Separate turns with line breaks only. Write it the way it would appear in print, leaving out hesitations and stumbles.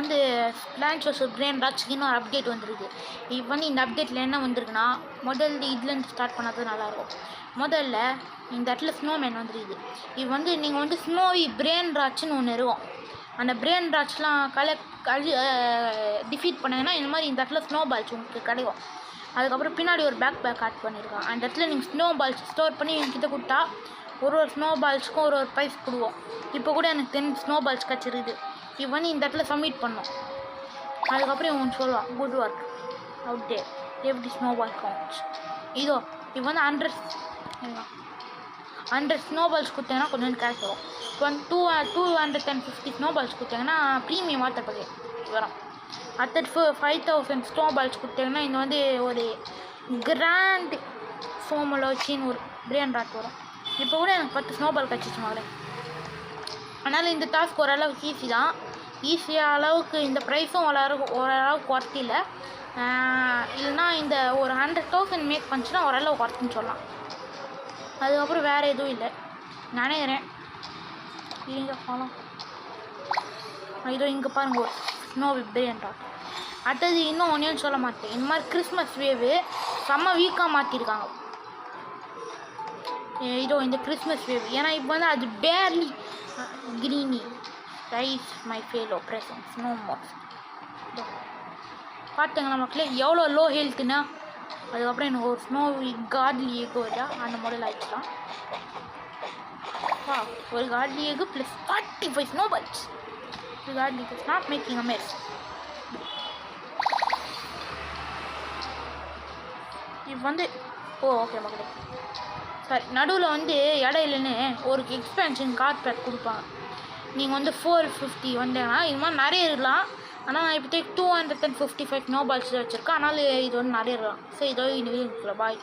வந்து plans versus brain ராட்ஸ்க்கு இன்னொரு update வந்துருக்கு. இப்போ வந்து இந்த அப்டேட்டில் என்ன வந்திருக்குன்னா, முதல்ல இதுலேருந்து ஸ்டார்ட் பண்ணால் நல்லாயிருக்கும். முதல்ல இந்த இடத்துல ஸ்னோமேன் வந்துருக்குது. இது வந்து நீங்கள் வந்து ஸ்னோவி பிரெயின் ராட்ஸ்னு ஒன்று இருக்கும். அந்த பிரெயின் ராட்ஸ்லாம் டிஃபீட் பண்ணீங்கன்னா இந்த மாதிரி இந்த இடத்துல ஸ்னோ பால்ஸ் உங்களுக்கு கிடைக்கும். அதுக்கப்புறம் பின்னாடி ஒரு பேக் ஆட் பண்ணியிருக்கான். அந்த இடத்துல நீங்கள் ஸ்னோ பால்ஸ் ஸ்டோர் பண்ணி என்கிட்ட கொடுத்தா ஒரு ஸ்னோ பால்ஸ்க்கும் ஒரு ப்ரைஸ் கொடுவோம். இப்போ கூட எனக்கு 10 ஸ்னோ பால்ஸ் கிடச்சிருக்குது. இப்போ வந்து இந்த இடத்துல சப்மிட் பண்ணோம். அதுக்கப்புறம் இவன் சொல்லுவான் குட் ஒர்க் அவுட் டே எப்படி ஸ்னோ பால் கவுண்ட்ஸ். இதோ இப்போ வந்து 100 ஸ்னோ பால்ஸ் கொடுத்தீங்கன்னா கொஞ்சம் கேஷ் வரும். இப்போ வந்து 250 ஸ்னோ பால்ஸ் கொடுத்தீங்கன்னா ப்ரீமியம் வாட்டர் பக்கெட் வரும். அடுத்தது 5000 ஸ்னோ பால்ஸ் கொடுத்தீங்கன்னா இது வந்து ஒரு கிராண்ட் ஃபோமலோச்சின்னு ஒரு பிரெயின் ராட் வரும். இப்போ கூட எனக்கு 10 ஸ்னோ பால் கிடச்சிச்சு மகளே. அதனால் இந்த டாஸ்க் ஓரளவுக்கு ஈஸி தான். ஈஸியாக அளவுக்கு இந்த ப்ரைஸும் ஓரளவுக்கு ஒர்த் இல்லை. இல்லைனா இந்த ஒரு 100,000 மேக் பண்ணிச்சுன்னா ஓரளவுக்கு ஒர்த்துன்னு சொல்லலாம். அதுக்கப்புறம் வேறு எதுவும் இல்லை நினைக்கிறேன். இங்கே போகலாம். இதோ இங்கே பாருங்க ஒரு ஸ்னோ பிரெயின் ராட். அடுத்தது இன்னும் ஒன்றையும் சொல்ல மாட்டேன். இந்த மாதிரி கிறிஸ்மஸ் வேவு செம்ம வீக்காக மாற்றிருக்காங்க. இதோ இந்த கிறிஸ்மஸ் வேவ் ஏன்னா இப்போ வந்து அது pearly greeny rice my fellow presence no more. பார்த்துங்களா மக்களே எவ்வளோ லோ ஹெல்த்துன்னா. அதுக்கப்புறம் எனக்கு ஒரு ஸ்னோ கார்ட்லி எக் வருதா அந்த மாடல் ஆகிடுச்சுலாம். ஒரு courtly egg plus 45 snow balls. Courtly is not making a mess. இப்போ வந்து ஓகே மக்களே சரி நடுவில் வந்து இடையிலன்னு ஒரு எக்ஸ்பென்ஷன் கார்ட் பேக் கொடுப்பாங்க. நீங்கள் வந்து 450 வந்தீங்கன்னா இது மாதிரி நிறைய இருக்கலாம். ஆனால் நான் இப்போ 255 ஸ்னோ பால்ஸ் வச்சுருக்கேன். அதனால் இது வந்து நிறைய இருக்கலாம். சரி இதோ இந்த வீடியோ பாய்.